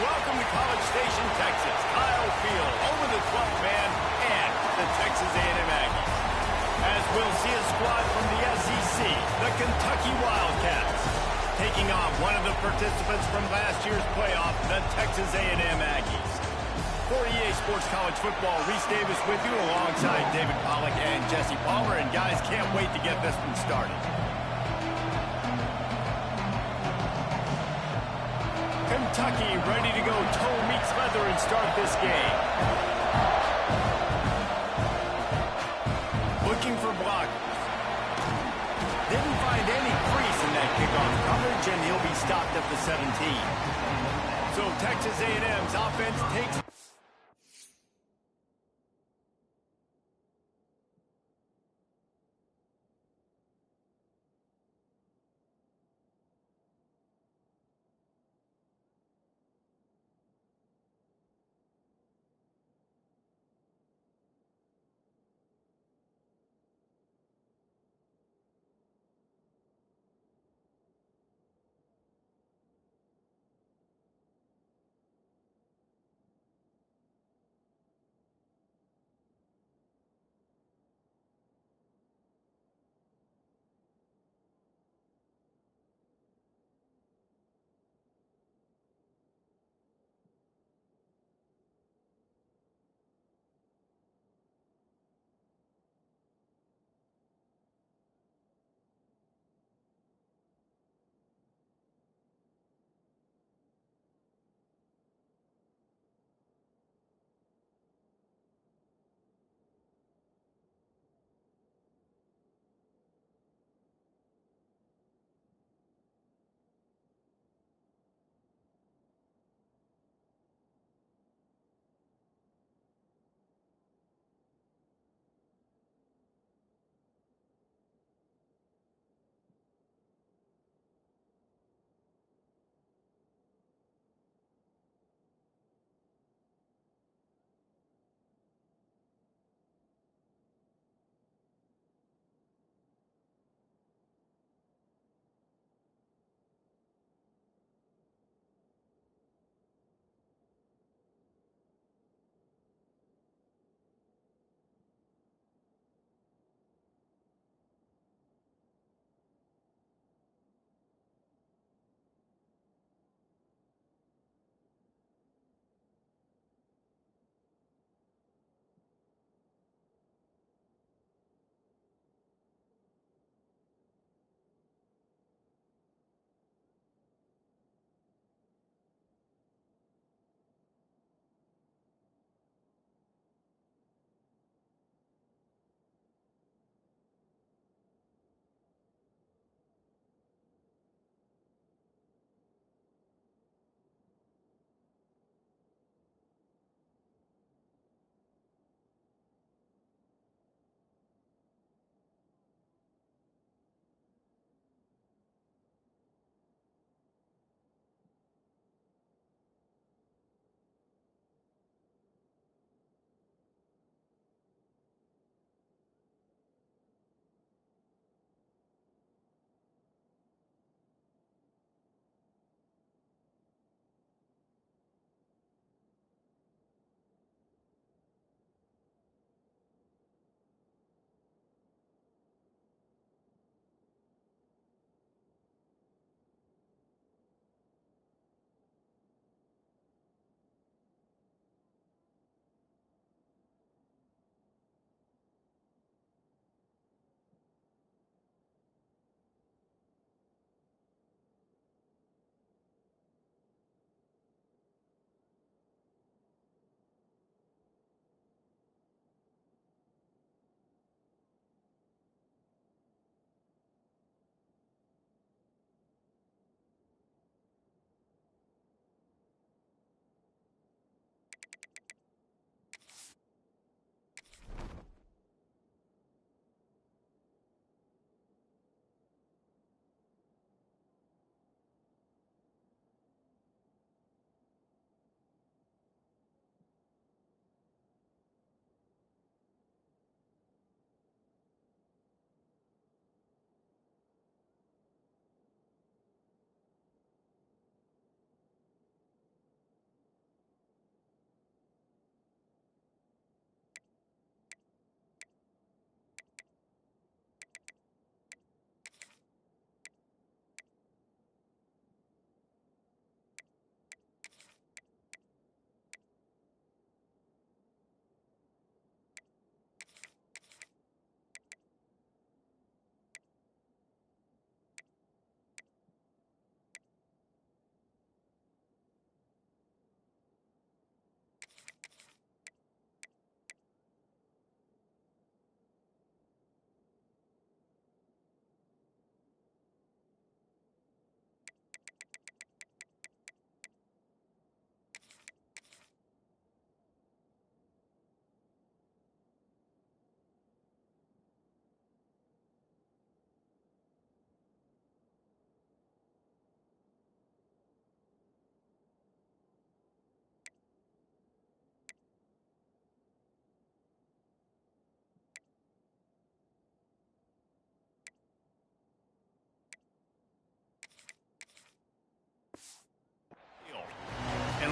Welcome to College Station, Texas. Kyle Field, home of the 12th man and the Texas A&M Aggies. As we'll see a squad from the SEC, the Kentucky Wildcats, taking on one of the participants from last year's playoff, the Texas A&M Aggies. For EA Sports College Football, Reese Davis with you alongside David Pollack and Jesse Palmer. And guys, can't wait to get this one started. Kentucky ready to go toe meets leather and start this game. Looking for blockers. Didn't find any crease in that kickoff coverage, and he'll be stopped at the 17. So Texas A&M's offense takes...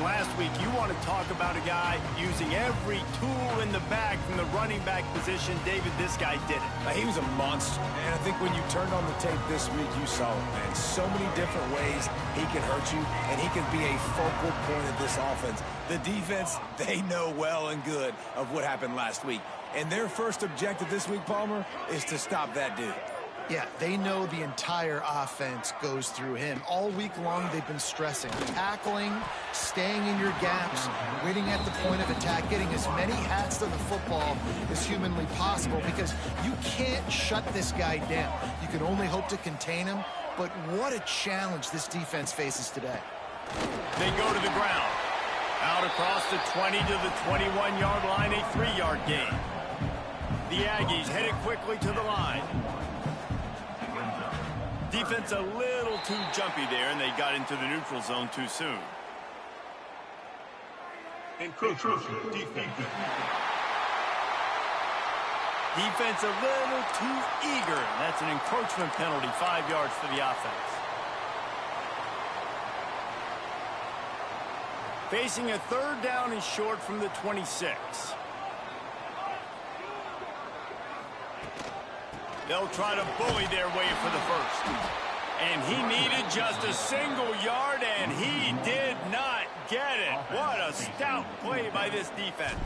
And last week, you want to talk about a guy using every tool in the bag from the running back position. David, this guy did it. He was a monster. And I think when you turned on the tape this week, you saw it, man. So many different ways he can hurt you, and he can be a focal point of this offense. The defense, they know well and good of what happened last week. And their first objective this week, Palmer, is to stop that dude. Yeah, they know the entire offense goes through him. All week long, they've been stressing, tackling, staying in your gaps, waiting at the point of attack, getting as many hats to the football as humanly possible, because you can't shut this guy down. You can only hope to contain him, but what a challenge this defense faces today. They go to the ground. Out across the 20 to the 21-yard line, a 3-yard gain. The Aggies headed quickly to the line. Defense a little too jumpy there, and they got into the neutral zone too soon. Encroachment defense. Defense a little too eager. That's an encroachment penalty, 5 yards for the offense. Facing a 3rd down and short from the 26. They'll try to bully their way for the first. And he needed just a single yard, and he did not get it. What a stout play by this defense.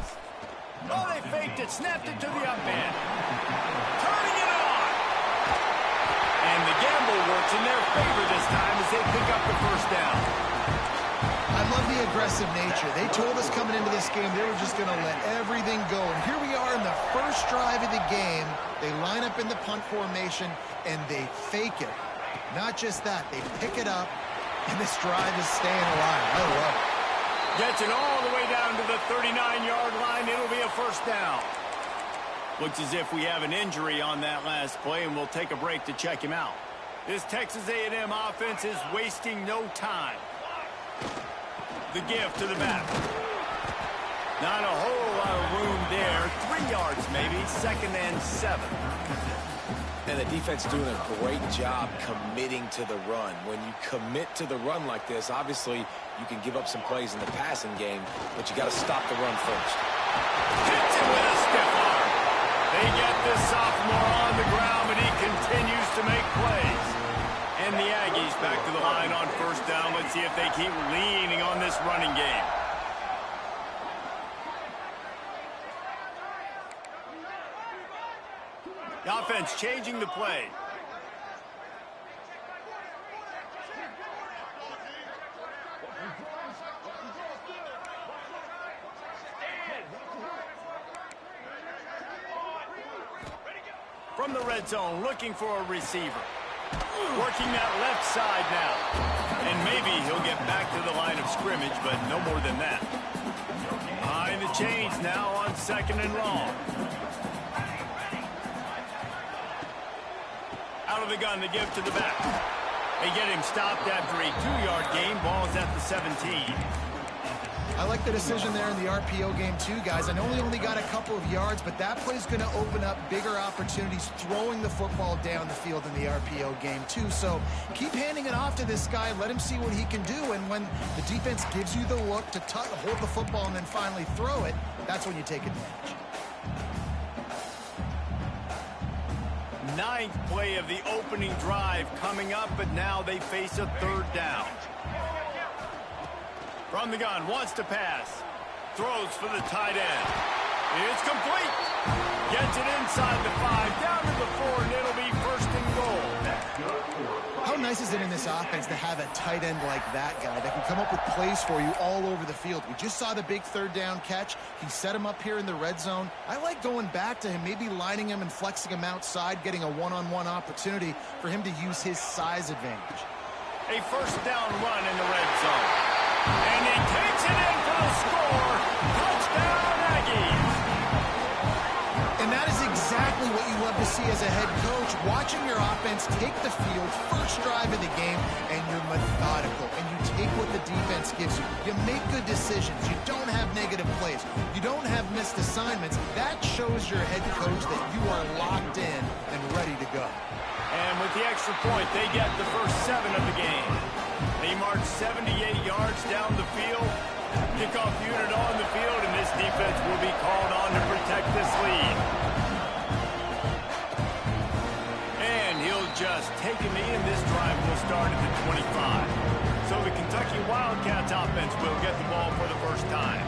Oh, they faked it, snapped it to the up end. Turning it on. And the gamble works in their favor this time as they pick up the first down. I love the aggressive nature. They told us coming into this game they were just going to let everything go. And here we are in the first drive of the game. They line up in the punt formation, and they fake it. Not just that, they pick it up, and this drive is staying alive. I love it. Gets it all the way down to the 39-yard line. It'll be a first down. Looks as if we have an injury on that last play, and we'll take a break to check him out. This Texas A&M offense is wasting no time. The give to the back. Not a whole lot of room there. 3 yards maybe. 2nd and 7. And the defense doing a great job committing to the run. When you commit to the run like this, obviously you can give up some plays in the passing game, but you got to stop the run first. Hits it with a stiff arm. They get this sophomore on the ground, but he continues to make plays. And the Aggies back to the line on first down. Let's see if they keep leaning on this running game. The offense changing the play. From the red zone, looking for a receiver. Working that left side now. And maybe he'll get back to the line of scrimmage, but no more than that. Behind the chains now on 2nd and long. Out of the gun, the give to the back. They get him stopped after a 2-yard gain. Ball's at the 17. I like the decision there in the RPO game too, guys. I know he only got a couple of yards, but that play's going to open up bigger opportunities throwing the football down the field in the RPO game too. So keep handing it off to this guy. Let him see what he can do. And when the defense gives you the look to hold the football and then finally throw it, that's when you take advantage. 9th play of the opening drive coming up, but now they face a 3rd down. From the gun, wants to pass. Throws for the tight end. It's complete. Gets it inside the 5, down to the 4, and it'll be 1st and goal. How nice is it in this offense to have a tight end like that guy that can come up with plays for you all over the field? We just saw the big 3rd down catch. He set him up here in the red zone. I like going back to him, maybe lining him and flexing him outside, getting a one-on-one opportunity for him to use his size advantage. A 1st down run in the red zone. And he takes it in for the score. Touchdown, Aggies. And that is exactly what you love to see as a head coach, watching your offense take the field, first drive of the game, and you're methodical, and you take what the defense gives you. You make good decisions. You don't have negative plays. You don't have missed assignments. That shows your head coach that you are locked in and ready to go. And with the extra point, they get the first 7 of the game. They march 78 yards down the field. Kickoff unit on the field, and this defense will be called on to protect this lead. And he'll just take a knee, and this drive will start at the 25. So the Kentucky Wildcats offense will get the ball for the first time.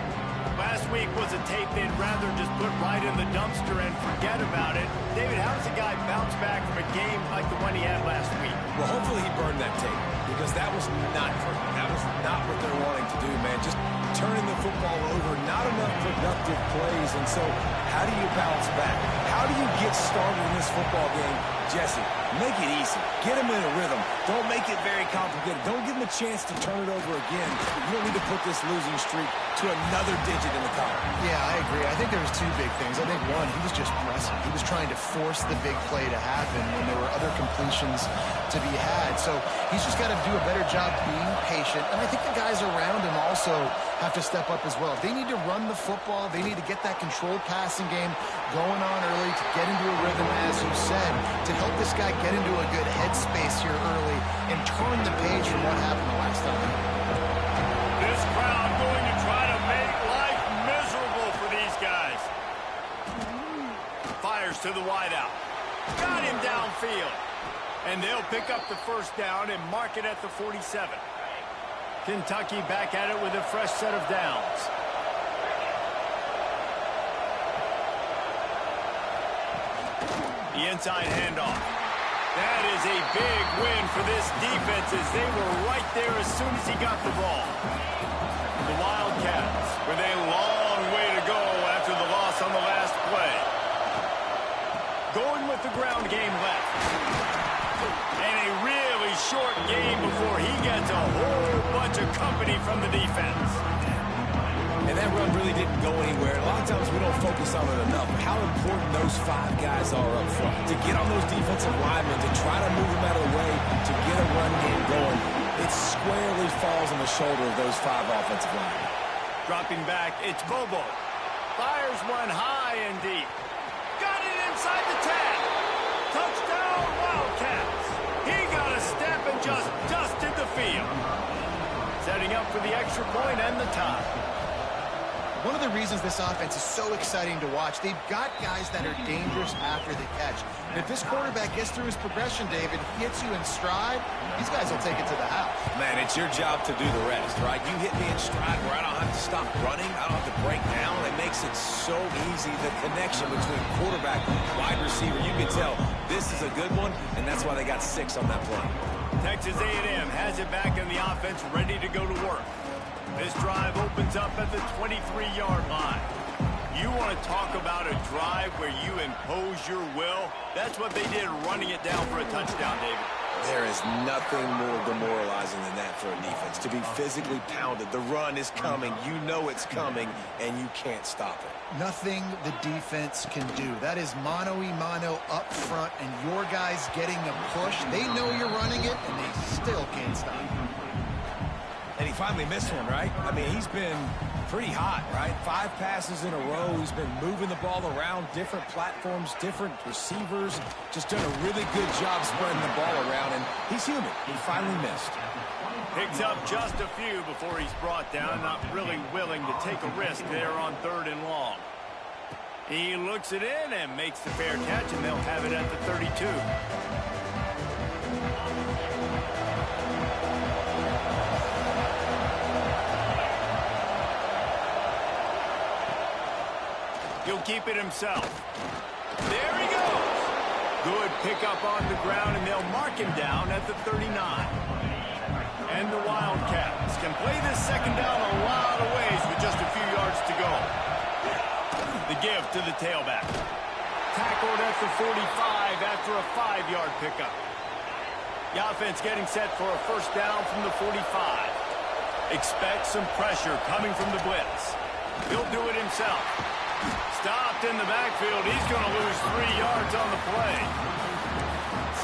Last week was a tape they'd rather just put right in the dumpster and forget about it. David, how does a guy bounce back from a game like the one he had last week? Well, hopefully he burned that tape, because that was not good. That was not what they're wanting to do, man. Just turning the football over, not enough productive plays. And so how do you bounce back? How do you get started in this football game? Jesse, make it easy. Get him in a rhythm. Don't make it very complicated. Don't give him a chance to turn it over again. You don't need to put this losing streak to another digit in the column. Yeah, I agree. I think there was two big things. I think, one, he was just pressing. He was trying to force the big play to happen when there were other completions to be had. So he's just got to do a better job being patient. And I think the guys around him also have to step up as well. If they need to run the football, they need to get that controlled passing game going on early to get into a rhythm, as you said, to help this guy get into a good headspace here early and turn the page from what happened the last time. This crowd going to try to make life miserable for these guys. Fires to the wideout. Got him downfield. And they'll pick up the first down and mark it at the 47. Kentucky back at it with a fresh set of downs. The inside handoff. That is a big win for this defense, as they were right there as soon as he got the ball. The Wildcats with a long way to go after the loss on the last play. Going with the ground game left. And a really short game before he gets a whole bunch of company from the defense. And that run really didn't go anywhere. A lot of times we don't focus on it enough. How important those five guys are up front. To get on those defensive linemen, to try to move them out of the way, to get a run game going, it squarely falls on the shoulder of those five offensive linemen. Dropping back, it's Bobo. Fires one high and deep. Got it inside the 10. Touchdown, Wildcats. He got a step and just dusted the field. Setting up for the extra point and the tie. One of the reasons this offense is so exciting to watch, they've got guys that are dangerous after the catch. And if this quarterback gets through his progression, David, hits you in stride, these guys will take it to the house. Man, it's your job to do the rest, right? You hit me in stride where I don't have to stop running. I don't have to break down. It makes it so easy, the connection between quarterback and wide receiver. You can tell this is a good one, and that's why they got 6 on that play. Texas A&M has it back in the offense, ready to go to work. This drive opens up at the 23-yard line. You want to talk about a drive where you impose your will? That's what they did, running it down for a touchdown, David. There is nothing more demoralizing than that for a defense, to be physically pounded. The run is coming. You know it's coming, and you can't stop it. Nothing the defense can do. That is mano-a-mano up front, and your guys getting a push. They know you're running it, and they still can't stop it. And he finally missed one, right? I mean, he's been pretty hot, right? 5 passes in a row. He's been moving the ball around, different platforms, different receivers. Just done a really good job spreading the ball around, and he's human. He finally missed. Picks up just a few before he's brought down, not really willing to take a risk there on 3rd and long. He looks it in and makes the fair catch, and they'll have it at the 32. He'll keep it himself. There he goes. Good pickup on the ground, and they'll mark him down at the 39. And the Wildcats can play this second down a lot of ways with just a few yards to go. The give to the tailback. Tackled at the 45 after a 5-yard pickup. The offense getting set for a first down from the 45. Expect some pressure coming from the blitz. He'll do it himself. Stopped in the backfield. He's going to lose 3 yards on the play.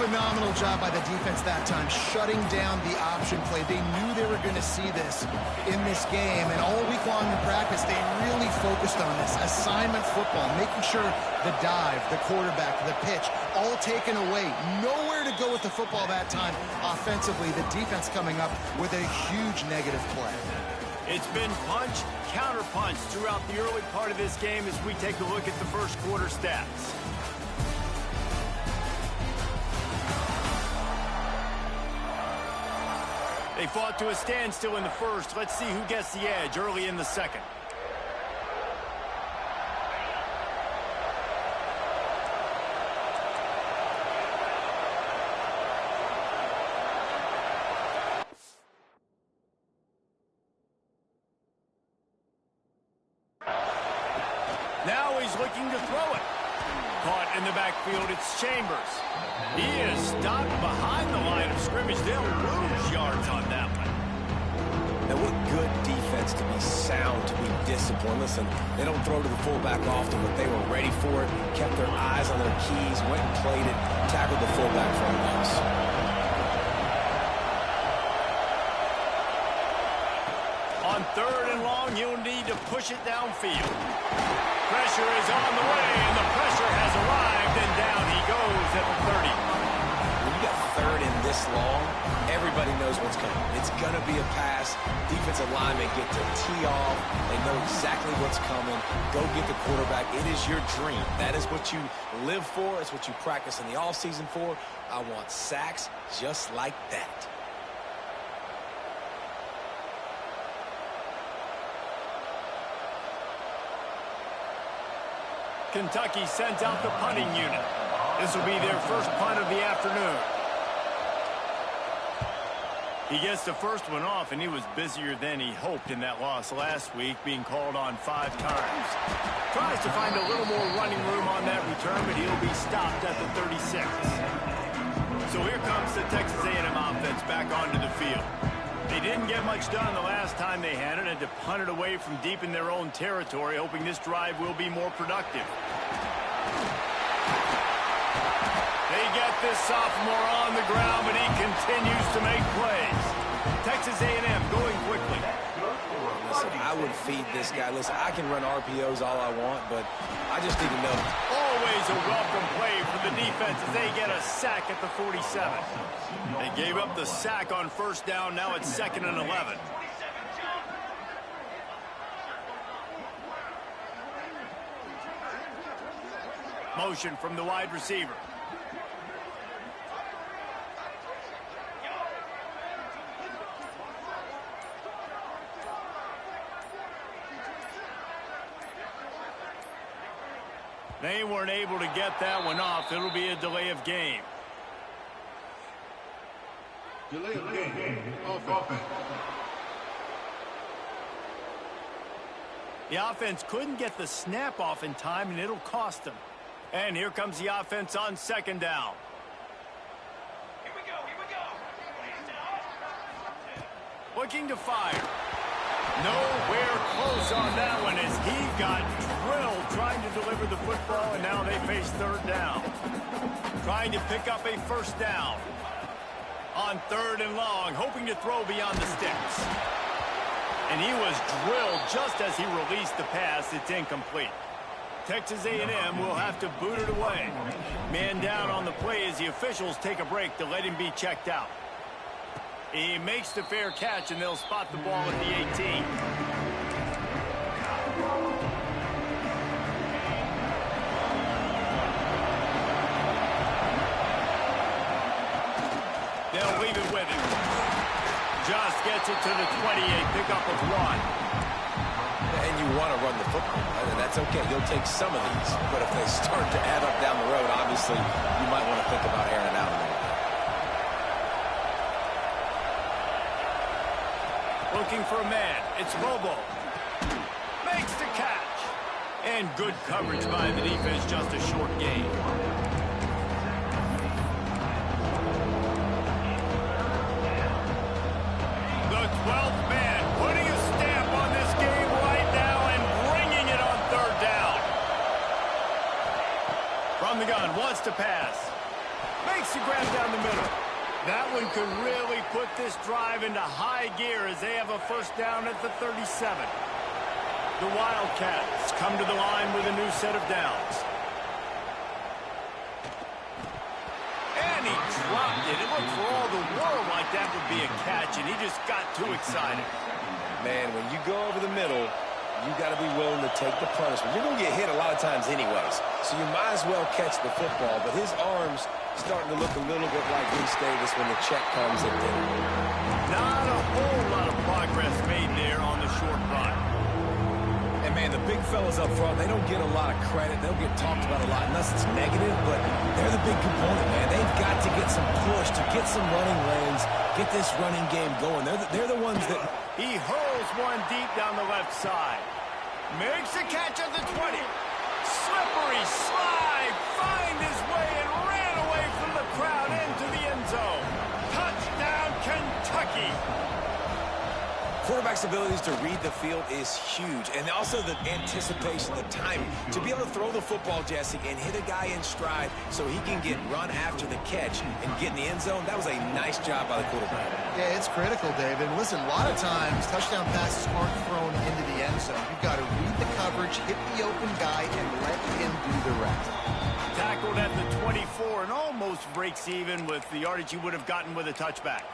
Phenomenal job by the defense that time, shutting down the option play. They knew they were going to see this in this game, and all week long in practice, they really focused on this assignment football, making sure the dive, the quarterback, the pitch, all taken away. Nowhere to go with the football that time offensively. The defense coming up with a huge negative play. It's been punch, counter-punch throughout the early part of this game as we take a look at the first quarter stats. They fought to a standstill in the first. Let's see who gets the edge early in the second. Now he's looking to throw it. Caught in the backfield, it's Chambers. He is stopped behind the line of scrimmage. They'll lose yards on that one. Now, what good defense to be sound, to be disciplined. Listen, they don't throw to the fullback often, but they were ready for it, kept their eyes on their keys, went and played it, tackled the fullback for a loss. On 3rd and long, he'll need to push it downfield. Pressure is on the way, and the pressure has arrived, and down he goes at the 30. When you got 3rd and this long, everybody knows what's coming. It's going to be a pass. Defensive linemen get to tee off. They know exactly what's coming. Go get the quarterback. It is your dream. That is what you live for. It's what you practice in the offseason for. I want sacks just like that. Kentucky sends out the punting unit. This will be their first punt of the afternoon. He gets the first one off, and he was busier than he hoped in that loss last week, being called on 5 times. Tries to find a little more running room on that return, but he'll be stopped at the 36. So here comes the Texas A&M offense back onto the field. They didn't get much done the last time they had it, and to punt it away from deep in their own territory, hoping this drive will be more productive. They get this sophomore on the ground, but he continues to make plays. Texas A&M going quickly. Listen, I would feed this guy. Listen, I can run RPOs all I want, but I just need to know. Always a welcome play for the defense as they get a sack at the 47. They gave up the sack on 1st down. Now it's 2nd and 11. Motion from the wide receiver. They weren't able to get that one off. It'll be a delay of game. Delay of game. Offense. The offense couldn't get the snap off in time, and it'll cost them. And here comes the offense on 2nd down. Here we go. Looking to fire. Nowhere close on that one as he got drilled trying to deliver the football, and now they face 3rd down. Trying to pick up a 1st down. On 3rd and long, hoping to throw beyond the sticks. And he was drilled just as he released the pass. It's incomplete. Texas A&M will have to boot it away. Man down on the play as the officials take a break to let him be checked out. He makes the fair catch, and they'll spot the ball at the 18. They'll leave it with him. Just gets it to the 28, pickup of 1. And you want to run the football. That's okay. You'll take some of these. But if they start to add up down the road, obviously, you might want to think about airing it out a little bit. Looking for a man. It's Bobo. Makes the catch. And good coverage by the defense, just a short gain. The 12th man putting a stamp on this game right now and bringing it on 3rd down. From the gun, wants to pass. Makes the grab down the middle. That one could really put this drive into high gear as they have a 1st down at the 37. The Wildcats come to the line with a new set of downs. And he dropped it. It looked for all the world like that would be a catch, and he just got too excited. Man, when you go over the middle, you got to be willing to take the punishment. You're going to get hit a lot of times anyways, so you might as well catch the football. But his arm's starting to look a little bit like Reese Davis when the check comes at dinner. Not a whole lot of progress made there on the short run. And, man, the big fellas up front, they don't get a lot of credit. They'll get talked about a lot unless it's negative, but they're the big component, man. They've got to get some push to get some running lanes, get this running game going. They're the ones that... He hurls one deep down the left side. Makes a catch at the 20. Slippery slide. Find his way and ran away from the crowd into the end zone. Touchdown, Kentucky. Quarterback's abilities to read the field is huge, and also the anticipation, the timing. To be able to throw the football, Jesse, and hit a guy in stride so he can get run after the catch and get in the end zone, that was a nice job by the quarterback. Yeah, it's critical, David. Listen, a lot of times touchdown passes aren't thrown into the end zone. You've got to read the coverage, hit the open guy, and let him do the rest. Tackled at the 24 and almost breaks even with the yardage he would have gotten with a touchback.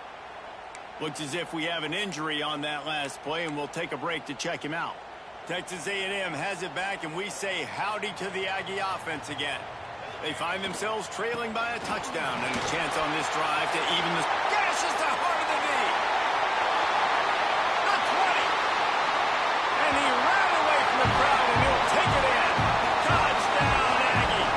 Looks as if we have an injury on that last play, and we'll take a break to check him out. Texas A&M has it back, and we say howdy to the Aggie offense again. They find themselves trailing by a touchdown and a chance on this drive to even the... Gashes the heart of the V! The 20! And he ran away from the crowd, and he'll take it in. Touchdown, Aggie!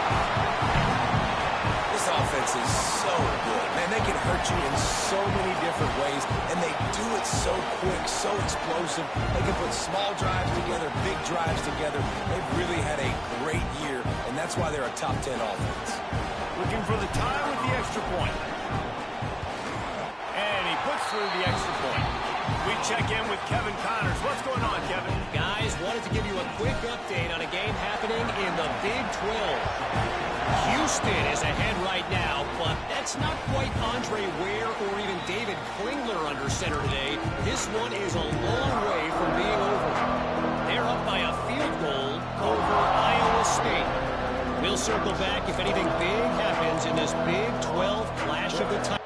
This offense is so good. Man, they can hurt you in so many different ways, and they do it so quick, so explosive. They can put small drives together, big drives together. They've really had a great year, and that's why they're a top 10 offense. Looking for the tie with the extra point. And he puts through the extra point. We check in with Kevin Connors. What's going on, Kevin? Guys, wanted to give you a quick update on a game happening in the Big 12. Houston is ahead right now, but that's not quite Andre Ware or even David Klingler under center today. This one is a long way from being over. They're up by a field goal over Iowa State. We'll circle back if anything big happens in this Big 12 clash of the time.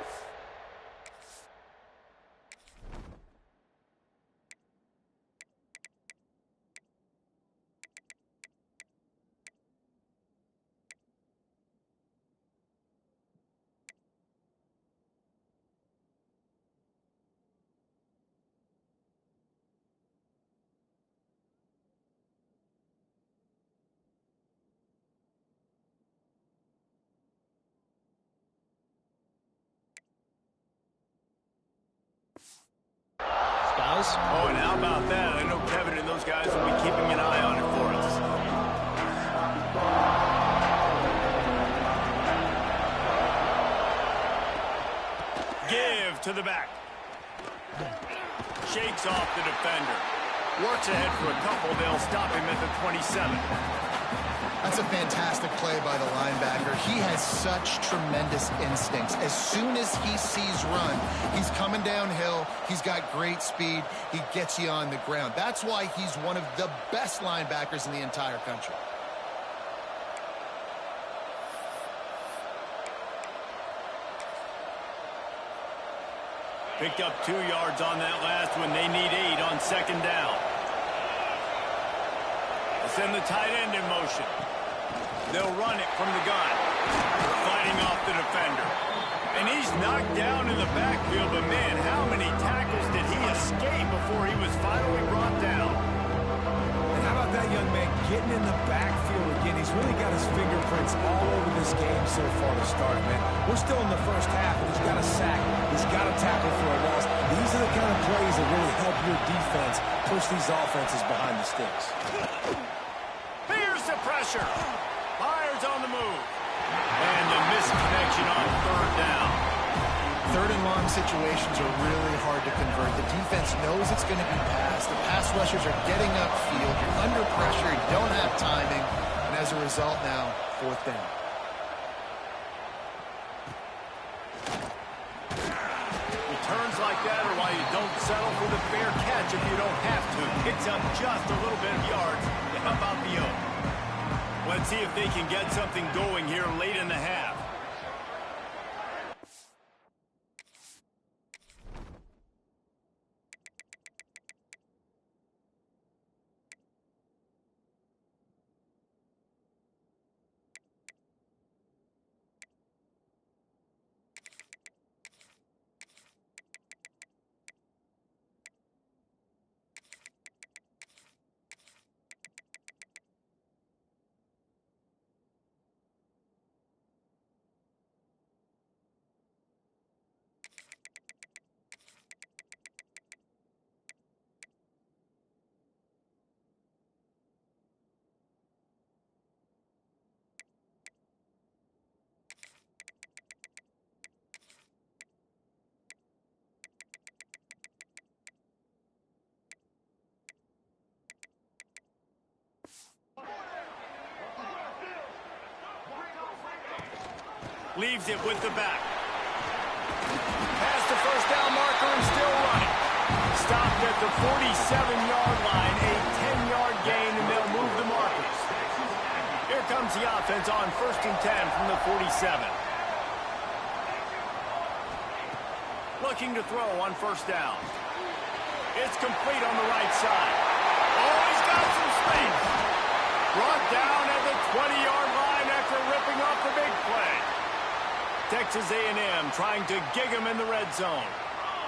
Oh, and how about that? I know Kevin and those guys will be keeping an eye on it for us. Give to the back. Shakes off the defender. Works ahead for a couple. They'll stop him at the 27. That's a fantastic play by the linebacker. He has such tremendous instincts. As soon as he sees run, he's coming downhill. He's got great speed. He gets you on the ground. That's why he's one of the best linebackers in the entire country. Picked up 2 yards on that last one. They need 8 on second down. They send the tight end in motion. They'll run it from the gun. Fighting off the defender. And he's knocked down in the backfield, but man, how many tackles did he escape before he was finally brought down? And how about that young man getting in the backfield again? He's really got his fingerprints all over this game so far to start, man. We're still in the first half, and he's got a sack. He's got a tackle for a loss. These are the kind of plays that really help your defense push these offenses behind the sticks. Here's the pressure. Fires on the move. And the misconnection on third down. Third and long situations are really hard to convert. The defense knows it's going to be passed. The pass rushers are getting upfield. You're under pressure. You don't have timing. And as a result now, fourth down. Returns like that are why you don't settle for the fair catch if you don't have to. Picks up just a little bit of yards to help out the O. Let's see if they can get something going here late in the half. Leaves it with the back. Past the first down marker and still running. Stopped at the 47-yard line, a 10-yard gain, and they'll move the markers. Here comes the offense on 1st and 10 from the 47. Looking to throw on 1st down. It's complete on the right side. Oh, he's got some space. Brought down at the 20-yard line after ripping off the big play. Texas A&M trying to gig him in the red zone.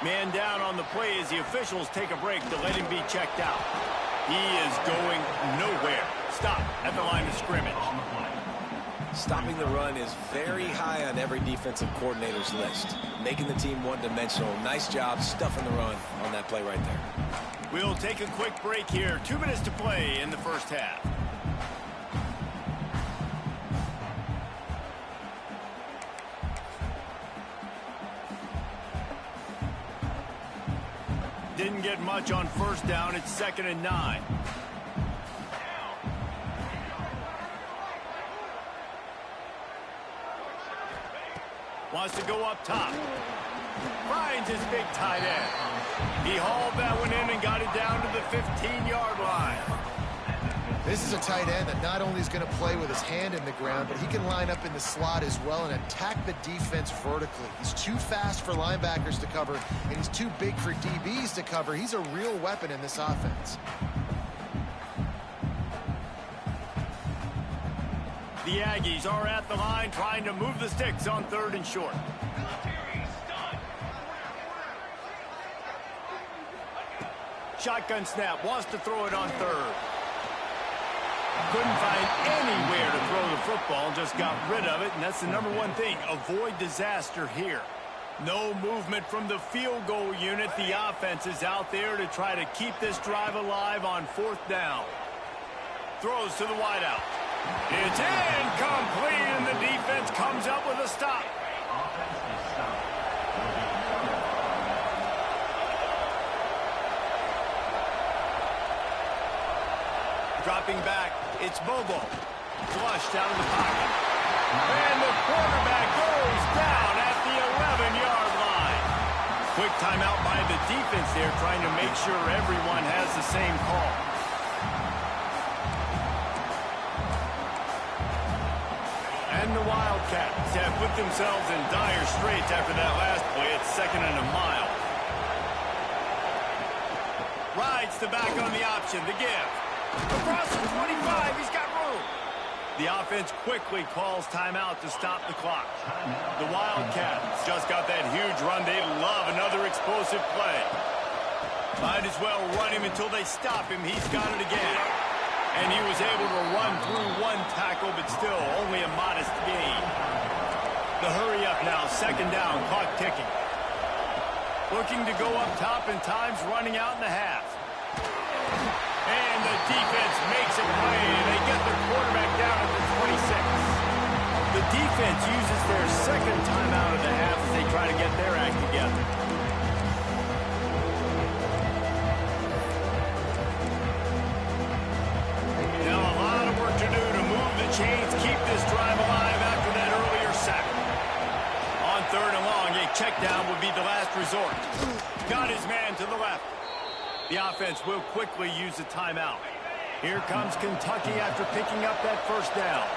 Man down on the play as the officials take a break to let him be checked out. He is going nowhere. Stop at the line of scrimmage. Stopping the run is very high on every defensive coordinator's list. Making the team one-dimensional. Nice job stuffing the run on that play right there. We'll take a quick break here. 2 minutes to play in the first half. Didn't get much on 1st down. It's 2nd and 9. Wants to go up top. Finds his big tight end. He hauled that one in and got it down to the 15-yard line. This is a tight end that not only is going to play with his hand in the ground, but he can line up in the slot as well and attack the defense vertically. He's too fast for linebackers to cover, and he's too big for DBs to cover. He's a real weapon in this offense. The Aggies are at the line trying to move the sticks on 3rd and short. Shotgun snap, wants to throw it on 3rd. Couldn't find anywhere to throw the football, just got rid of it, and that's the number one thing. Avoid disaster here. No movement from the field goal unit. The offense is out there to try to keep this drive alive on 4th down. Throws to the wideout. It's incomplete, and the defense comes up with a stop. Dropping back, it's Bobo. Flushed out of the pocket. And the quarterback goes down at the 11-yard line. Quick timeout by the defense there, trying to make sure everyone has the same call. And the Wildcats have put themselves in dire straits after that last play. It's 2nd and a mile. Rides the back on the option, the give. Across the 25, he's got room. The offense quickly calls timeout to stop the clock. The Wildcats just got that huge run. They love another explosive play. Might as well run him until they stop him. He's got it again. And he was able to run through one tackle, but still only a modest gain. The hurry up now, 2nd down, clock ticking. Looking to go up top, and time's running out in the half. And the defense makes a play. They get the quarterback down at the 26. The defense uses their 2nd timeout of the half as they try to get their act together. Now a lot of work to do to move the chains, keep this drive alive after that earlier sack. On 3rd and long, a check down would be the last resort. Got his man to the left. The offense will quickly use a timeout. Here comes Kentucky after picking up that 1st down.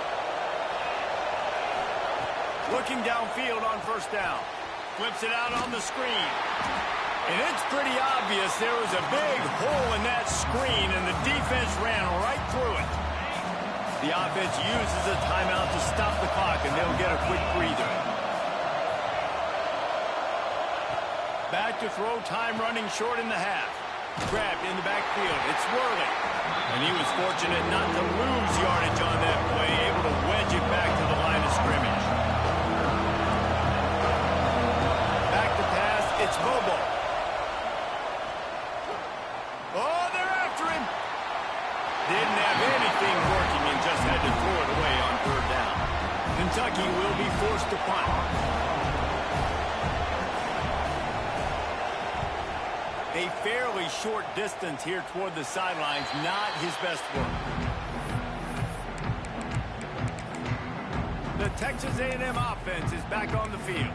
Looking downfield on 1st down. Flips it out on the screen. And it's pretty obvious there was a big hole in that screen, and the defense ran right through it. The offense uses a timeout to stop the clock, and they'll get a quick breather. Back to throw, time running short in the half. Grabbed in the backfield. It's Worley. And he was fortunate not to lose yardage on that play, able to wedge it back to the line of scrimmage. Back to pass. It's Bobo. Oh, they're after him. Didn't have anything working and just had to throw it away on 3rd down. Kentucky will be forced to punt. A fairly short distance here toward the sidelines, not his best work. The Texas A&M offense is back on the field.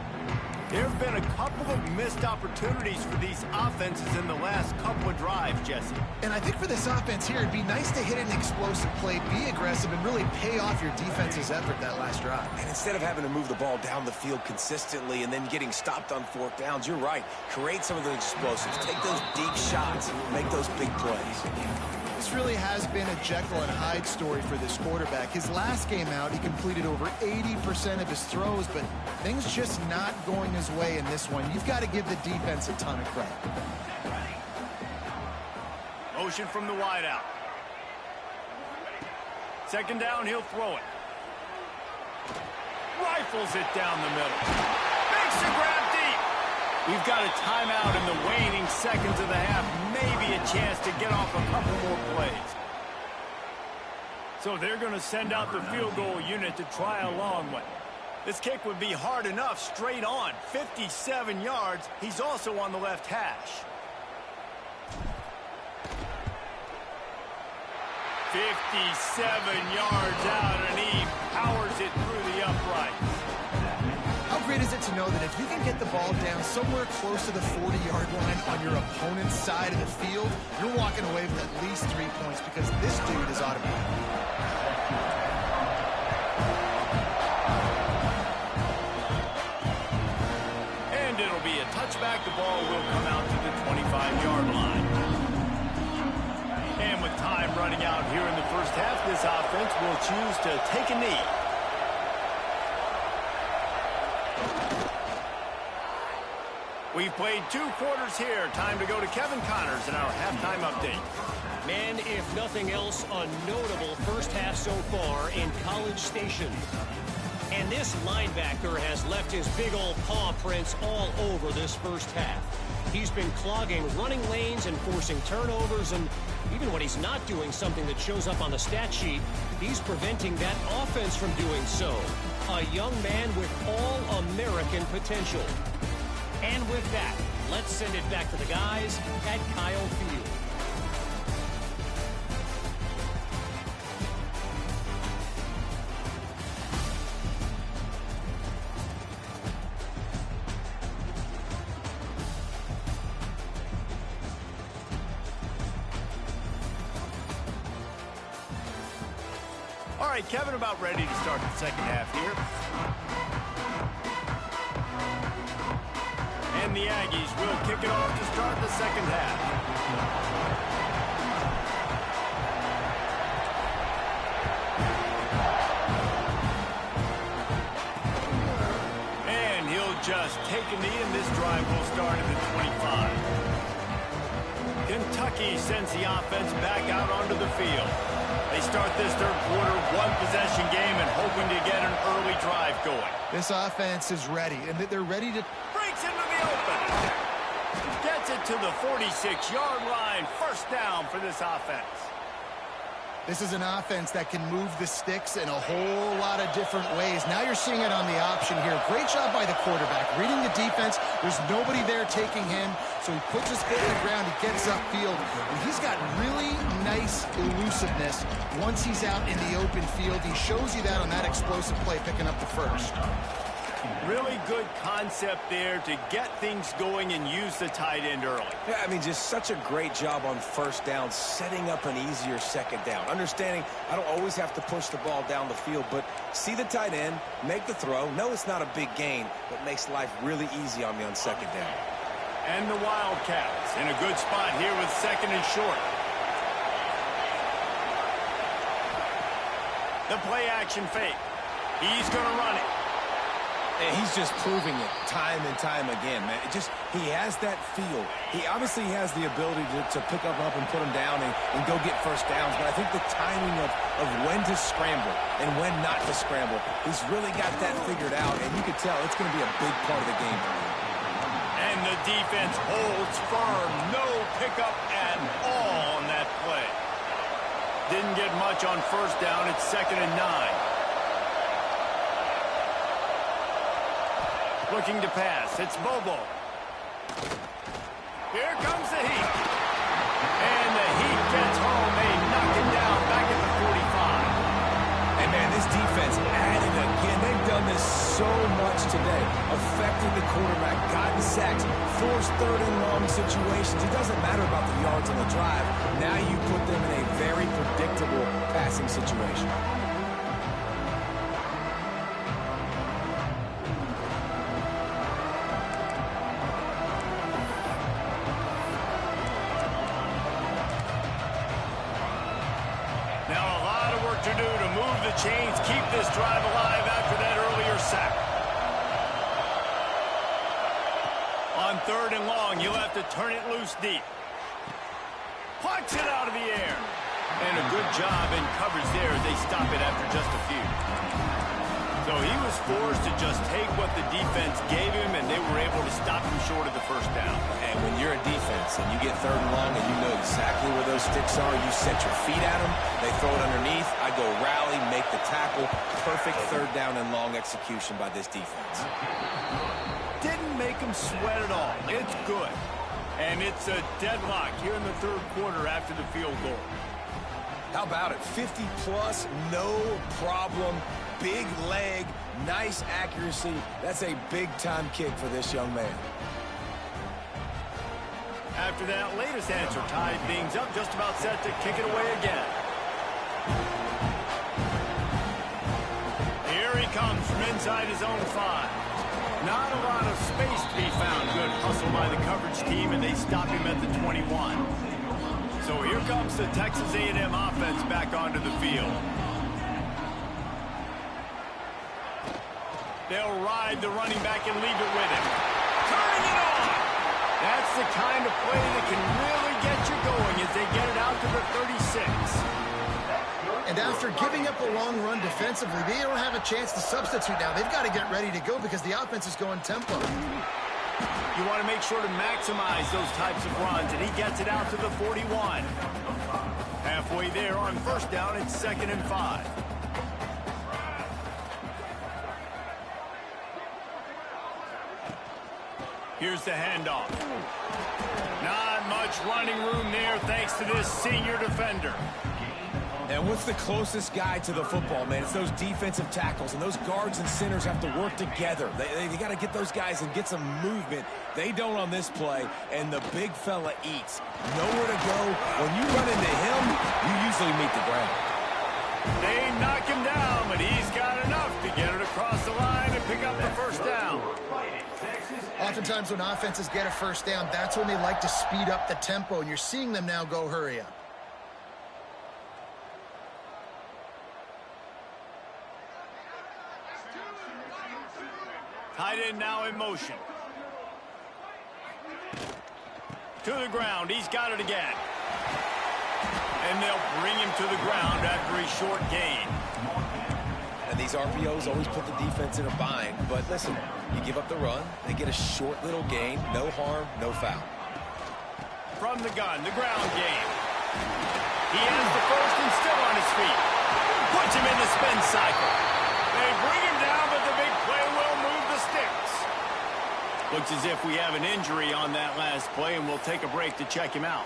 There have been a couple of missed opportunities for these offenses in the last couple of drives, Jesse. And I think for this offense here, it'd be nice to hit an explosive play, be aggressive, and really pay off your defense's effort that last drive. And instead of having to move the ball down the field consistently and then getting stopped on fourth downs, you're right. Create some of those explosives. Take those deep shots. Make those big plays. This really has been a Jekyll and Hyde story for this quarterback. His last game out, he completed over 80% of his throws, but things just not going his way in this one. You've got to give the defense a ton of credit. Motion from the wideout. Second down, he'll throw it. Rifles it down the middle. Makes the grab deep. We've got a timeout in the waning seconds of the half. Maybe a chance to get off a couple more plays. So they're going to send out the field goal unit to try a long one. This kick would be hard enough straight on. 57 yards. He's also on the left hash. 57 yards out, and he powers it through the uprights. How great is it to know that if you can get the ball down somewhere close to the 40-yard line on your opponent's side of the field, you're walking away with at least 3 points because this dude is automatic. And it'll be a touchback. The ball will come out to the 25-yard line. And with time running out here in the first half, this offense will choose to take a knee. We've played 2 quarters here. Time to go to Kevin Connors in our halftime update. Man, if nothing else, a notable first half so far in College Station. And this linebacker has left his big old paw prints all over this first half. He's been clogging running lanes and forcing turnovers, and even when he's not doing something that shows up on the stat sheet, he's preventing that offense from doing so. A young man with all-American potential. And with that, let's send it back to the guys at Kyle Field. All right, Kevin, about ready to start the second half here. And the Aggies will kick it off to start the second half. And he'll just take a knee, and this drive will start at the 25. Kentucky sends the offense back out onto the field. They start this third quarter, one-possession game, and hoping to get an early drive going. This offense is ready, and they're ready to... Breaks into the open. Gets it to the 46-yard line. First down for this offense. This is an offense that can move the sticks in a whole lot of different ways. Now you're seeing it on the option here. Great job by the quarterback. Reading the defense, there's nobody there taking him, so he puts his foot in the ground, he gets upfield, and he's got really nice elusiveness once he's out in the open field. He shows you that on that explosive play, picking up the first. Really good concept there to get things going and use the tight end early. Yeah, I mean, just such a great job on first down, setting up an easier second down. Understanding I don't always have to push the ball down the field, but see the tight end, make the throw. No, it's not a big gain, but makes life really easy on me on second down. And the Wildcats in a good spot here with second and short. The play action fake. He's going to run it. And he's just proving it time and time again, man. He has that feel. He obviously has the ability to pick up and put him down and go get first downs. But I think the timing of when to scramble and when not to scramble, he's really got that figured out. And you can tell it's going to be a big part of the game. And the defense holds firm. No pickup at all on that play. Didn't get much on first down. It's 2nd and 9. Looking to pass. It's Bobo. Here comes the Heat. And the Heat gets home. They knock it down back at the 45. And, man, this defense added again. They affecting the quarterback, gotten sacks, forced third and long situations. It doesn't matter about the yards on the drive. Now you put them in a very predictable passing situation. Now a lot of work to do to move the chains, keep this drive alive after that earlier sack. On third and long, you'll have to turn it loose deep. Plucks it out of the air. And a good job in coverage there as they stop it after just a few. So he was forced to just take what the defense gave him, and they were able to stop him short of the first down. And when you're in defense and you get third and long and you know exactly where those sticks are, you set your feet at them, they throw it underneath, I go rally, make the tackle. Perfect third down and long execution by this defense. Didn't make him sweat at all. It's good. And it's a deadlock here in the third quarter after the field goal. How about it? 50-plus, no problem. Big leg, nice accuracy. That's a big-time kick for this young man. After that latest answer tied things up, just about set to kick it away again. Here he comes from inside his own 5. Not a lot of space to be found. Good hustle by the coverage team, and they stop him at the 21. So here comes the Texas A&M offense back onto the field. They'll ride the running back and leave it with him. Turning it on! That's the kind of play that can really get you going as they get it out to the 36. And after giving up a long run defensively, they don't have a chance to substitute now. They've got to get ready to go because the offense is going tempo. You want to make sure to maximize those types of runs, and he gets it out to the 41. Halfway there on first down, it's 2nd and 5. Here's the handoff. Not much running room there thanks to this senior defender. And what's the closest guy to the football, man? It's those defensive tackles, and those guards and centers have to work together. They got to get those guys and get some movement. They don't on this play, and the big fella eats. Nowhere to go. When you run into him, you usually meet the ground. They knock him down, but he's got enough to get it across the line and pick up the first down. Oftentimes when offenses get a first down, that's when they like to speed up the tempo, and you're seeing them now go hurry up. Tight end now in motion. To the ground. He's got it again. And they'll bring him to the ground after a short gain. And these RPOs always put the defense in a bind. But listen, you give up the run, they get a short little gain. No harm, no foul. From the gun, the ground game. He has the first and still on his feet. Puts him in the spin cycle. They bring him down, but the big play will move the sticks. Looks as if we have an injury on that last play, and we'll take a break to check him out.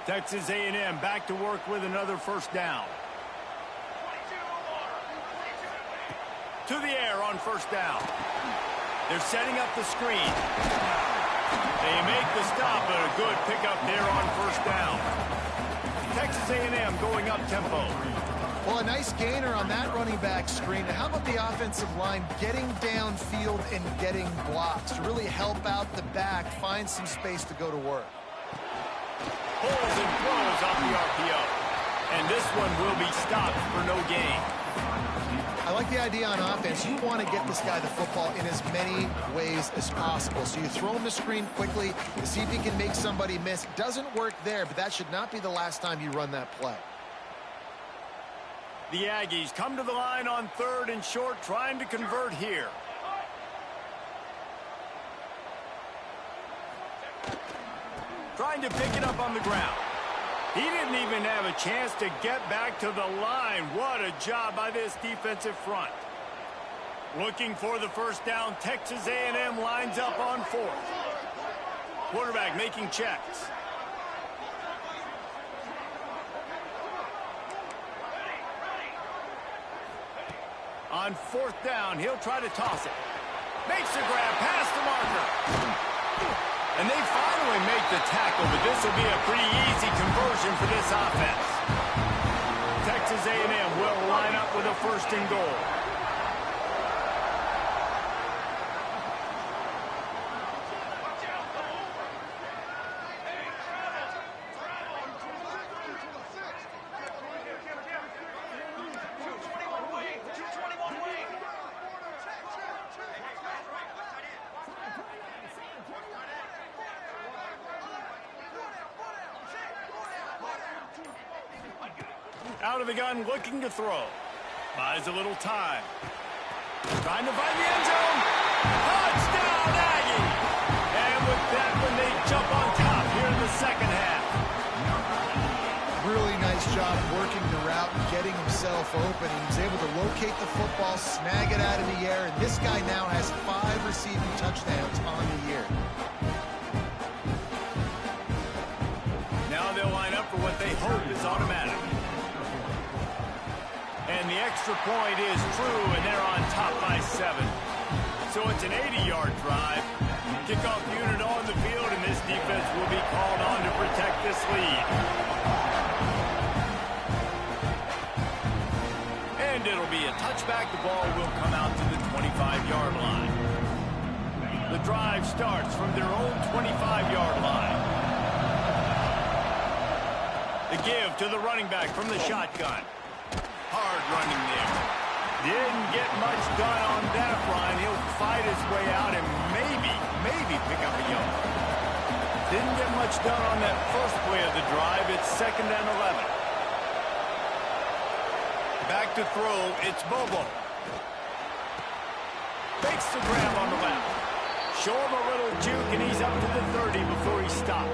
Texas A&M back to work with another first down. To the air on first down. They're setting up the screen. They make the stop, but a good pickup there on first down. Texas A&M going up tempo. Well, a nice gainer on that running back screen. How about the offensive line getting downfield and getting blocks to really help out the back, find some space to go to work? Pulls and throws off the RPO. And this one will be stopped for no gain. I like the idea on offense. You want to get this guy the football in as many ways as possible. So you throw him the screen quickly to see if he can make somebody miss. Doesn't work there, but that should not be the last time you run that play. The Aggies come to the line on third and short, trying to convert here. Trying to pick it up on the ground. He didn't even have a chance to get back to the line. What a job by this defensive front. Looking for the first down. Texas A&M lines up on fourth. Quarterback making checks. On fourth down, he'll try to toss it. Makes the grab past the marker. And they finally make the tackle, but this will be a pretty easy conversion for this offense. Texas A&M will line up with a first and goal. Out of the gun, looking to throw. Buys a little time. Trying to find the end zone. Touchdown, Aggie! And with that one, they jump on top here in the second half. Really nice job working the route and getting himself open. He was able to locate the football, snag it out of the air, and this guy now has 5 receiving touchdowns on the year. Now they'll line up for what they hope is automatic. And the extra point is true, and they're on top by 7. So it's an 80-yard drive. Kickoff unit on the field, and this defense will be called on to protect this lead. And it'll be a touchback. The ball will come out to the 25-yard line. The drive starts from their own 25-yard line. The give to the running back from the shotgun. Hard running there. Didn't get much done on that run. He'll fight his way out and maybe pick up a yard. Didn't get much done on that first play of the drive. It's 2nd and 11. Back to throw. It's Bobo. Makes the grab on the left. Show him a little juke, and he's up to the 30 before he stopped.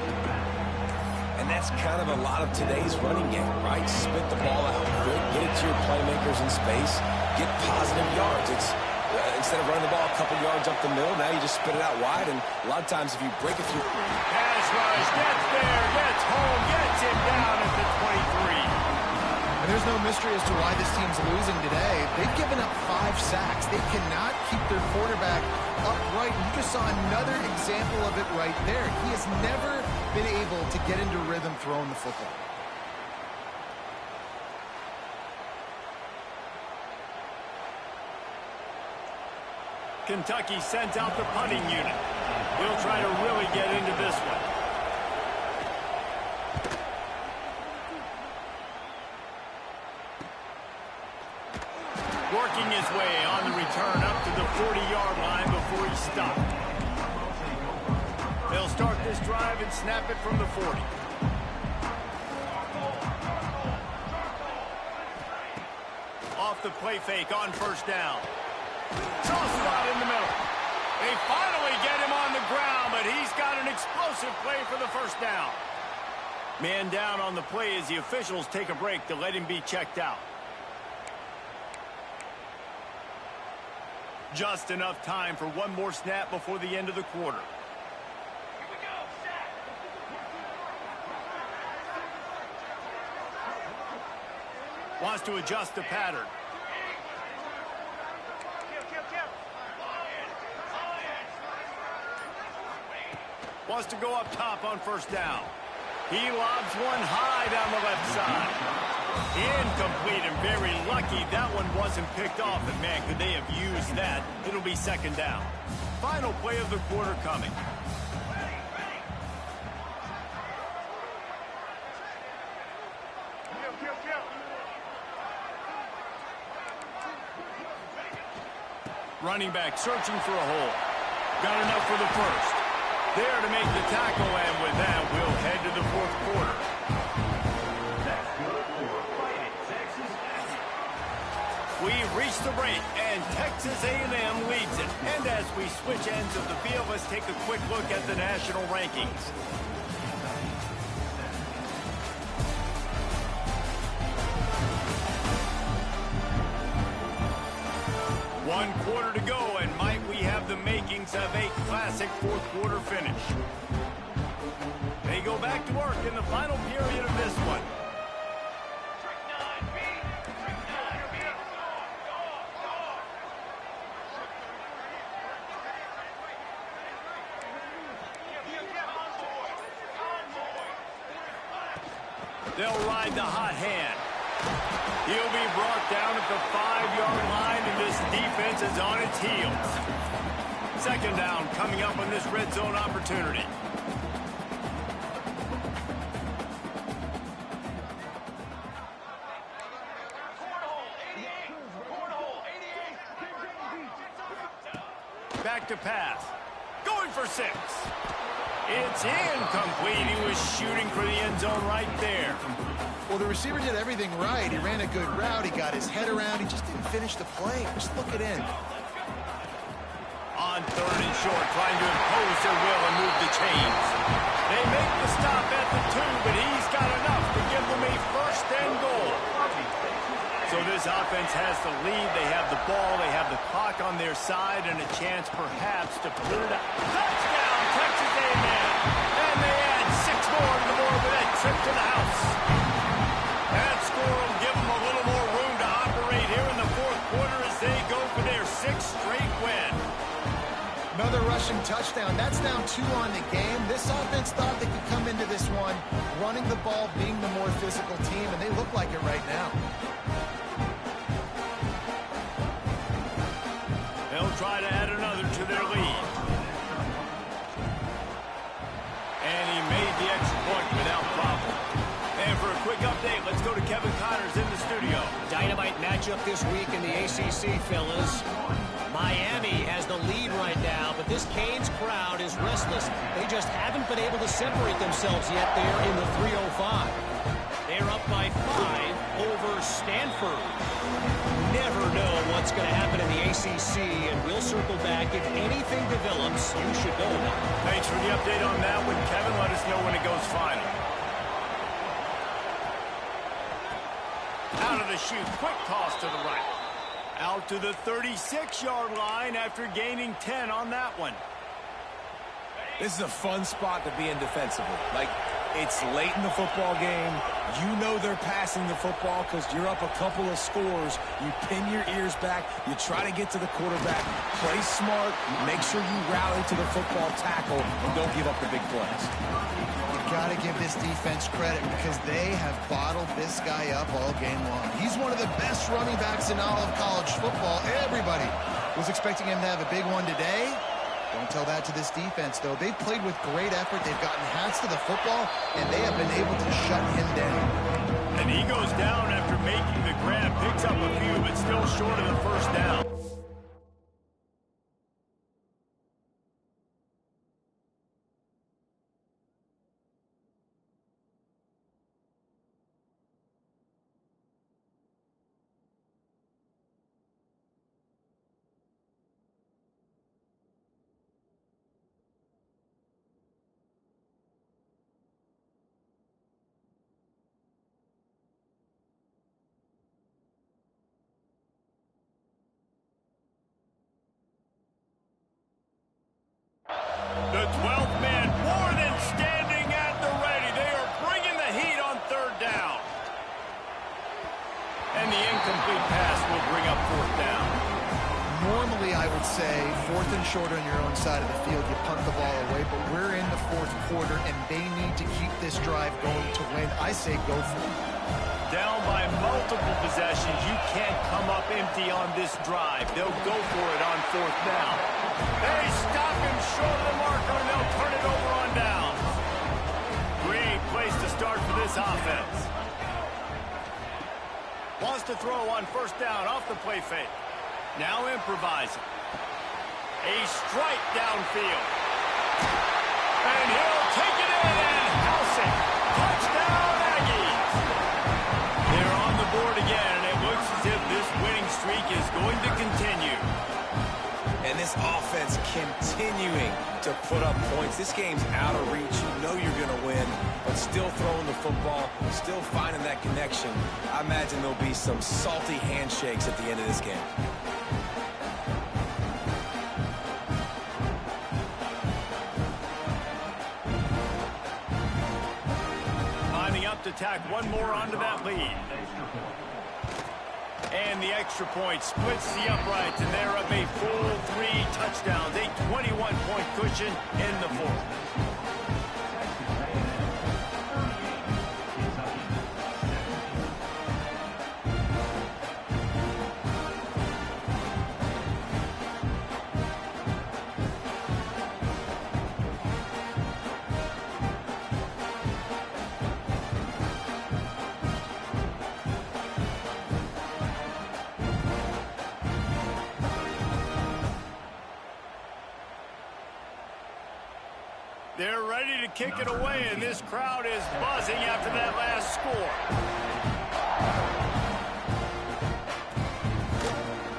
And that's kind of a lot of today's running game, right? Spit the ball out quick, get it to your playmakers in space, get positive yards. It's instead of running the ball a couple yards up the middle, now you just spit it out wide, and a lot of times if you break a few... Pass rush, gets there, gets home, gets him down at the 23. And there's no mystery as to why this team's losing today. They've given up 5 sacks. They cannot keep their quarterback upright. You just saw another example of it right there. He has never been able to get into rhythm throwing the football. Kentucky sends out the punting unit. We'll try to really get into this one. Working his way on the return up to the 40-yard line before he stopped. They'll start this drive and snap it from the 40. Off the play fake on first down. Toss spot in the middle. They finally get him on the ground, but he's got an explosive play for the first down. Man down on the play as the officials take a break to let him be checked out. Just enough time for one more snap before the end of the quarter. Here we go, sack. Wants to adjust the pattern. Wants to go up top on first down. He lobs one high down the left side. Incomplete, and very lucky that one wasn't picked off. And man, could they have used that. It'll be 2nd down. Final play of the quarter coming. Running back searching for a hole. Got enough for the first. There to make the tackle, and with that, we'll head to the 4th quarter. We've reached the break, and Texas A&M leads it. And as we switch ends of the field, let's take a quick look at the national rankings. One quarter to go, and might we have the makings of a classic 4th quarter finish. They go back to work in the final period of this one. They'll ride the hot hand. He'll be brought down at the 5-yard line, and this defense is on its heels. Second down coming up on this red zone opportunity. Back to pass. Going for 6. It's incomplete. He was shooting for the end zone right there. Well, the receiver did everything right. He ran a good route. He got his head around. He just didn't finish the play. Just look it in. On 3rd and short, trying to impose their will and move the chains. They make the stop at the 2, but he's got enough to give them a 1st and goal. So this offense has the lead. They have the ball. They have the clock on their side and a chance perhaps to put it up. Touchdown, Texas A&M. And they add 6 more to the board with that trip to the house. That score will give them a little more room to operate here in the 4th quarter as they go for their 6th straight win. Another rushing touchdown. That's now 2 on the game. This offense thought they could come into this one running the ball, being the more physical team, and they look like it right now. They'll try to add another to their lead. And he made the extra point without problem. And for a quick update, let's go to Kevin Connors in the studio. Dynamite matchup this week in the ACC, fellas. Miami has the lead right now, but this Canes crowd is restless. They just haven't been able to separate themselves yet there in the 305. They're up by 5 over Stanford. Never know what's going to happen in the ACC, and we'll circle back. If anything develops, you should know that. Thanks for the update on that one, Kevin. Let us know when it goes final. Out of the chute, quick toss to the right. Out to the 36-yard line after gaining 10 on that one. This is a fun spot to be in defensively. Like, it's late in the football game. You know they're passing the football because you're up a couple of scores. You pin your ears back. You try to get to the quarterback. Play smart. Make sure you rally to the football tackle and don't give up the big plays. Got to give this defense credit because they have bottled this guy up all game long. He's one of the best running backs in all of college football. Everybody was expecting him to have a big one today. Don't tell that to this defense, though. They've played with great effort. They've gotten hats to the football, and they have been able to shut him down. And he goes down after making the grab. Picks up a few, but still short of the 1st down. The 12th man more than standing at the ready. They are bringing the heat on 3rd down. And the incomplete pass will bring up 4th down. Normally, I would say 4th and short on your own side of the field, you punt the ball away, but we're in the 4th quarter, and they need to keep this drive going to win. I say go for it. Down by multiple possessions. You can't come up empty on this drive. They'll go for it on 4th down. They stop him short of the marker, and they'll turn it over on down. Great place to start for this offense. Wants to throw on 1st down off the play fake. Now improvising. A strike downfield. And he'll take it in and house it. Touchdown, Aggies. They're on the board again, and it looks as if this winning streak is going to continue. And this offense continuing to put up points. This game's out of reach. You know you're going to win, but still throwing the football, still finding that connection. I imagine there'll be some salty handshakes at the end of this game. Lining up to tack one more onto that lead. And the extra point splits the uprights, and they're up a full 3 touchdowns, a 21-point cushion in the 4th. kick it away, and this crowd is buzzing after that last score.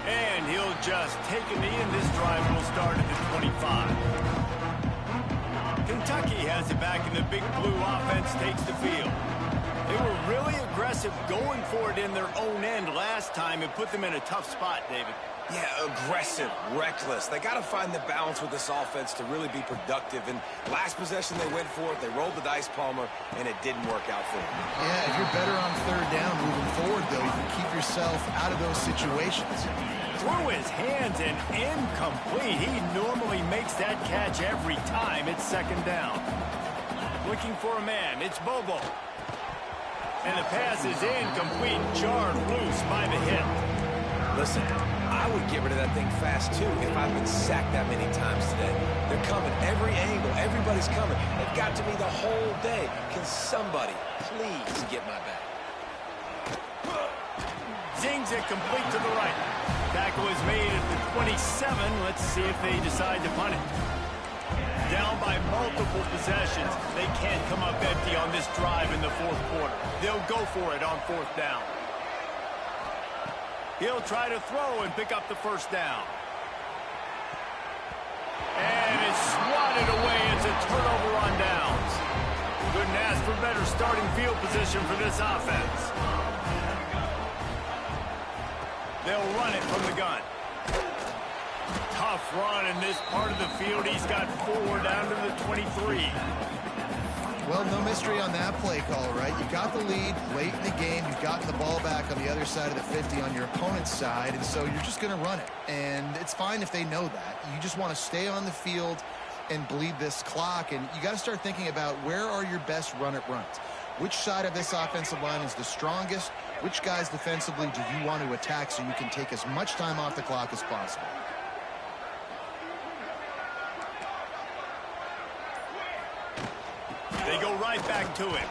And he'll just take a knee, and this drive will start at the 25. Kentucky has it back, and the Big Blue offense takes the field. They were really aggressive going for it in their own end last time. It put them in a tough spot, David. Yeah, aggressive, reckless. They got to find the balance with this offense to really be productive. And last possession they went for it. They rolled the dice, Palmer, and it didn't work out for them. Yeah, if you're better on third down moving forward, though, you can keep yourself out of those situations. Through his hands and incomplete. He normally makes that catch every time. It's second down. Looking for a man. It's Bobo. And the pass is incomplete, jarred loose by the hip. Listen, I would get rid of that thing fast, too, if I've been sacked that many times today. They're coming every angle. Everybody's coming. They've got to me the whole day. Can somebody please get my back? Zings it complete to the right. Tackle is made at the 27. Let's see if they decide to punt it. Down by multiple possessions. They can't come up empty on this drive in the fourth quarter. They'll go for it on fourth down. He'll try to throw and pick up the first down. And it's swatted away. It's a turnover on downs. Couldn't ask for better starting field position for this offense. They'll run it from the gun. Tough run in this part of the field. He's got 4 down to the 23. Well, no mystery on that play call, right? You got the lead late in the game. You've gotten the ball back on the other side of the 50 on your opponent's side, and so you're just going to run it. And it's fine if they know that. You just want to stay on the field and bleed this clock, and you got to start thinking about where are your best run-it-runs. Which side of this offensive line is the strongest? Which guys defensively do you want to attack so you can take as much time off the clock as possible? They go right back to him.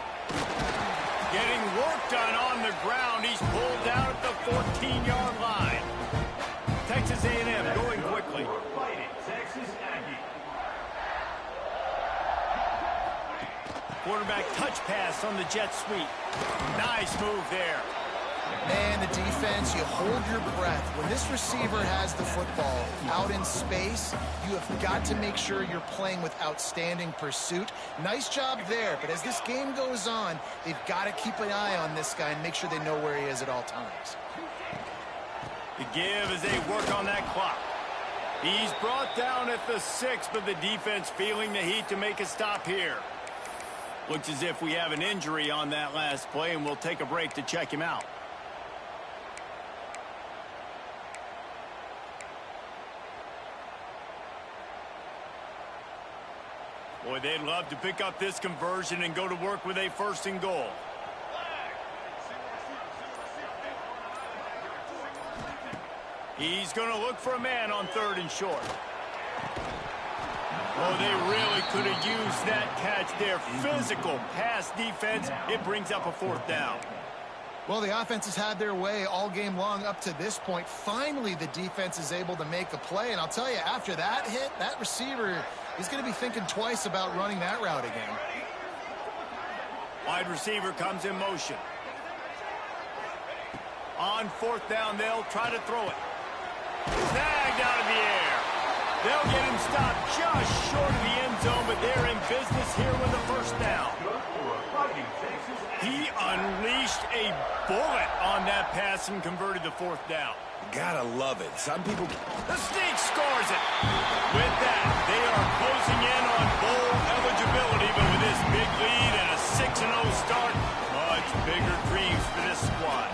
Getting work done on the ground. He's pulled down at the 14-yard line. Texas A&M going quickly. Quarterback touch pass on the jet sweep. Nice move there. Man, the defense, you hold your breath. When this receiver has the football out in space, you have got to make sure you're playing with outstanding pursuit. Nice job there, but as this game goes on, they've got to keep an eye on this guy and make sure they know where he is at all times. The give as they work on that clock. He's brought down at the 6, but the defense feeling the heat to make a stop here. Looks as if we have an injury on that last play, and we'll take a break to check him out. Boy, they'd love to pick up this conversion and go to work with a 1st and goal. He's going to look for a man on 3rd and short. Oh, they really could have used that catch there. Physical pass defense. It brings up a 4th down. Well, the offense has had their way all game long up to this point. Finally, the defense is able to make a play. And I'll tell you, after that hit, that receiver is going to be thinking twice about running that route again. Wide receiver comes in motion. On 4th down, they'll try to throw it. Snagged out of the air. They'll get him stopped just short of the end zone, but they're in business here with a 1st down. He unleashed a bullet on that pass and converted the 4th down. Gotta love it. Some people... The Sneak scores it. With that, they are closing in on bowl eligibility, but with this big lead and a 6-0 start, much bigger dreams for this squad.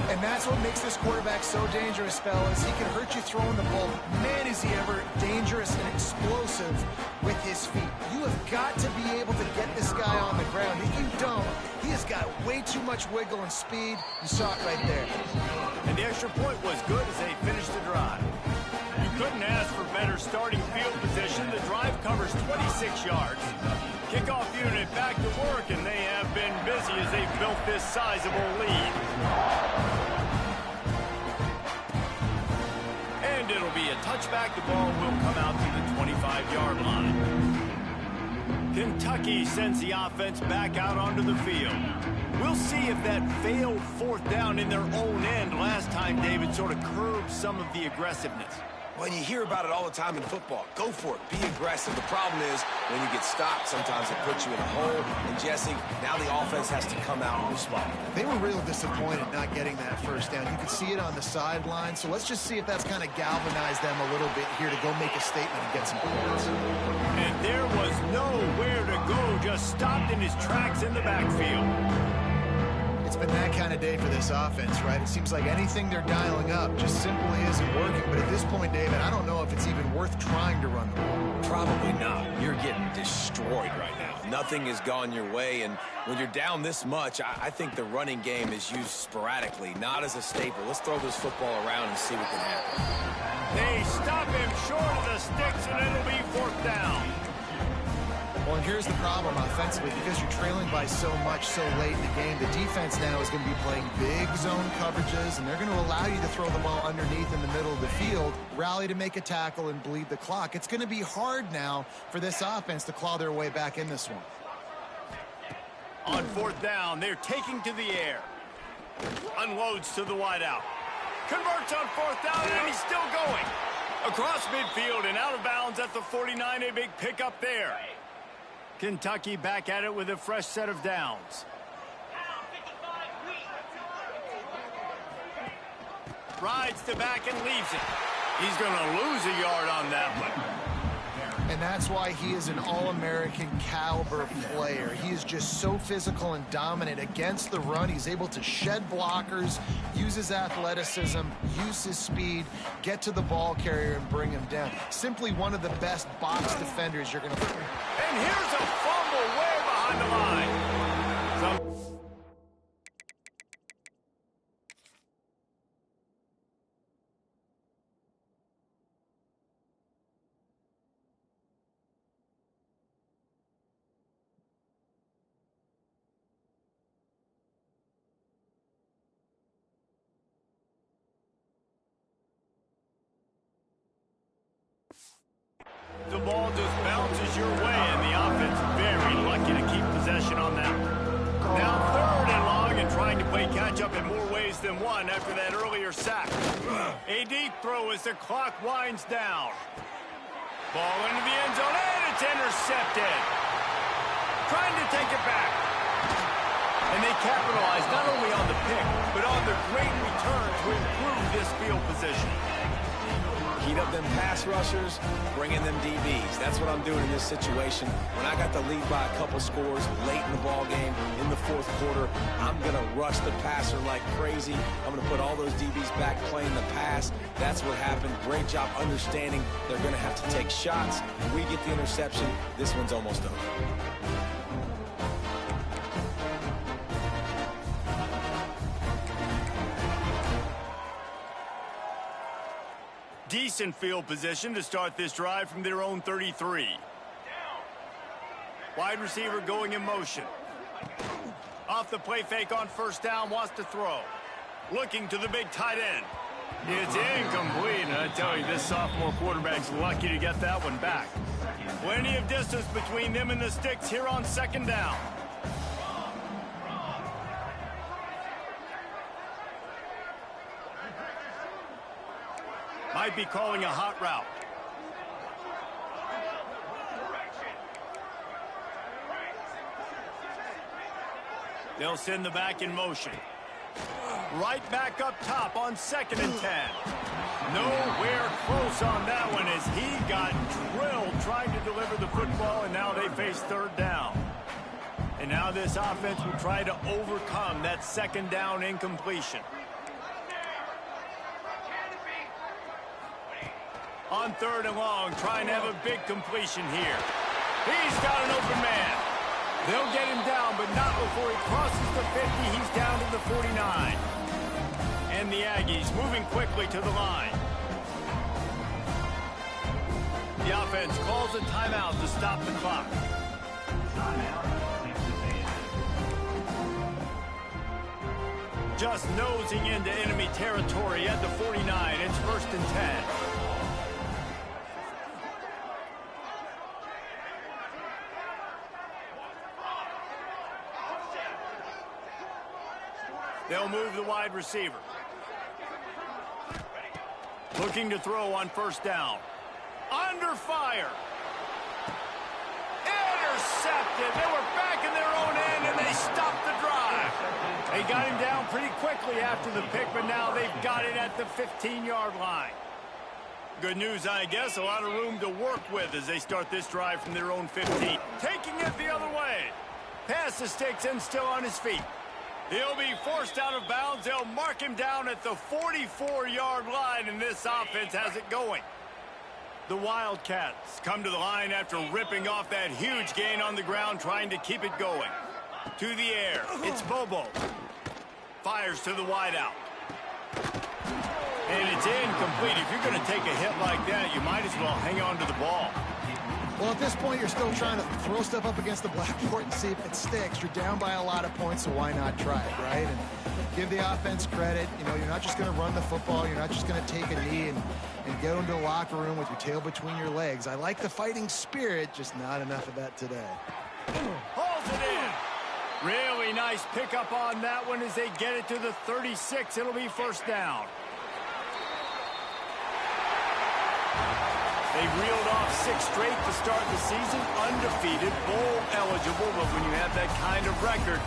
And that's what makes this quarterback so dangerous, fellas. He can hurt you throwing the ball. Man, is he ever dangerous and explosive with his feet. You have got to be able to get this guy on the ground. If you don't, he has got way too much wiggle and speed. You saw it right there. And the extra point was good as they finished the drive. You couldn't ask for better starting field position. The drive covers 26 yards. Kickoff unit back to work, and they have been busy as they've built this sizable lead. And it'll be a touchback. The ball will come out to the 25-yard line. Kentucky sends the offense back out onto the field. We'll see if that failed fourth down in their own end last time, David, sort of curbed some of the aggressiveness. Well, you hear about it all the time in football. Go for it. Be aggressive. The problem is when you get stopped, sometimes it puts you in a hole. And, Jesse, now the offense has to come out and respond. They were real disappointed not getting that first down. You could see it on the sideline. So let's just see if that's kind of galvanized them a little bit here to go make a statement and get some points. And there was nowhere to go, just stopped in his tracks in the backfield. It's been that kind of day for this offense, right? It seems like anything they're dialing up just simply isn't working. But at this point, David, I don't know if it's even worth trying to run the ball. Probably not. You're getting destroyed right now. Nothing has gone your way, and when you're down this much, I think the running game is used sporadically, not as a staple. Let's throw this football around and see what can happen. They stop him short of the sticks, and it'll be fourth down. Well, and here's the problem offensively. Because you're trailing by so much so late in the game, the defense now is going to be playing big zone coverages, and they're going to allow you to throw the ball underneath in the middle of the field, rally to make a tackle, and bleed the clock. It's going to be hard now for this offense to claw their way back in this one. On fourth down, they're taking to the air. Unloads to the wideout. Converts on fourth down, and he's still going. Across midfield and out of bounds at the 49, a big pickup there. Kentucky back at it with a fresh set of downs. Rides to back and leaves it. He's going to lose a yard on that one. And that's why he is an All-American caliber player. He is just so physical and dominant against the run. He's able to shed blockers, use his athleticism, use his speed, get to the ball carrier and bring him down. Simply one of the best box defenders you're going to find. And here's a fumble way behind the line. The ball just bounces your way, and the offense very lucky to keep possession on that one. Now third and long and trying to play catch-up in more ways than one after that earlier sack. A deep throw as the clock winds down. Ball into the end zone, and it's intercepted. Trying to take it back. And they capitalize not only on the pick, but on the great return to improve this field position. Heat up them pass rushers, bring in them DBs. That's what I'm doing in this situation. When I got the lead by a couple scores late in the ball game, in the fourth quarter, I'm going to rush the passer like crazy. I'm going to put all those DBs back playing the pass. That's what happened. Great job understanding they're going to have to take shots. We get the interception. This one's almost over. Decent field position to start this drive from their own 33. Wide receiver going in motion. Off the play fake on first down, wants to throw. Looking to the big tight end. It's incomplete, and I tell you, this sophomore quarterback's lucky to get that one back. Plenty of distance between them and the sticks here on second down. Might be calling a hot route. They'll send the back in motion. Right back up top on 2nd and 10. Nowhere close on that one as he got drilled trying to deliver the football, and now they face third down. And now this offense will try to overcome that second down incompletion. On third and long, trying to have a big completion here. He's got an open man. They'll get him down, but not before he crosses the 50. He's down to the 49. And the Aggies moving quickly to the line. The offense calls a timeout to stop the clock. Just nosing into enemy territory at the 49. It's 1st and 10. They'll move the wide receiver. Looking to throw on first down. Under fire. Intercepted. They were back in their own end, and they stopped the drive. They got him down pretty quickly after the pick, but now they've got it at the 15-yard line. Good news, I guess. A lot of room to work with as they start this drive from their own 15. Taking it the other way. Pass the sticks and still on his feet. He'll be forced out of bounds. They'll mark him down at the 44-yard line, and this offense has it going. The Wildcats come to the line after ripping off that huge gain on the ground, trying to keep it going. To the air, it's Bobo. Fires to the wideout. And it's incomplete. If you're going to take a hit like that, you might as well hang on to the ball. Well, at this point, you're still trying to throw stuff up against the blackboard and see if it sticks. You're down by a lot of points, so why not try it, right? And give the offense credit. You know, you're not just going to run the football. You're not just going to take a knee and go into the locker room with your tail between your legs. I like the fighting spirit, just not enough of that today. Hauls it in. Really nice pickup on that one as they get it to the 36. It'll be first down. They reeled off 6 straight to start the season, undefeated, bowl eligible, but when you have that kind of record,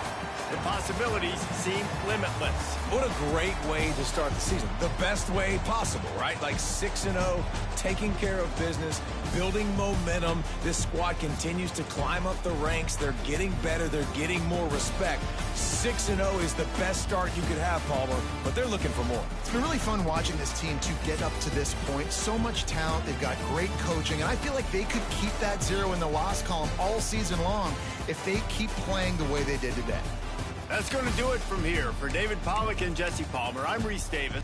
the possibilities seem limitless. What a great way to start the season. The best way possible, right? Like 6-0, taking care of business, building momentum. This squad continues to climb up the ranks. They're getting better. They're getting more respect. 6-0 is the best start you could have, Palmer, but they're looking for more. It's been really fun watching this team to get up to this point. So much talent. They've got great coaching, and I feel like they could keep that 0 in the loss column all season long if they keep playing the way they did today. That's going to do it from here. For David Pollack and Jesse Palmer, I'm Reese Davis.